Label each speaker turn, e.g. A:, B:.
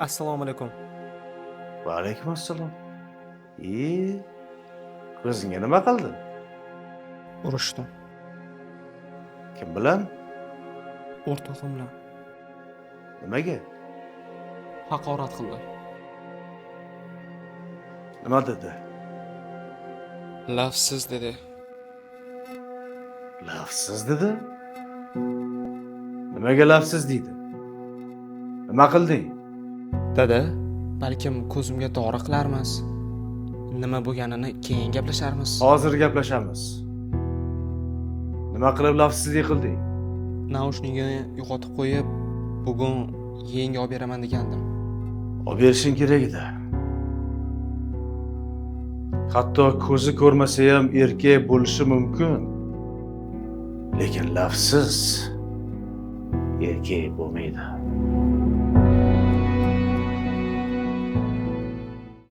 A: Assalomu alaykum.
B: Va alaykum assalom. Ko'zingga nima qildi?
A: Urushdim.
B: Kim bilan?
A: O'rtog'im bilan
B: Nimaga?
A: haqorat qildi.
B: Nima dedi?
A: Lafsiz dedi.
B: Lafsiz dedi? Nimaga lafsiz deydi? Nima qilding?
A: Dada, balkim ko'zimga dori qilarmiz. Nima bo'lganini keyin gaplasharmiz.
B: Hozir gaplashamiz. Nima qilib lafsizlik qilding?
A: Naushnikni yo'qotib qo'yib, bugun yenga olib beraman degandim.
B: Olib berishing kerak edi. Hatto ko'zi ko'rmasa ham erkak bo'lishi mumkin. Lekin lafsiz erkak bo'lmaydi.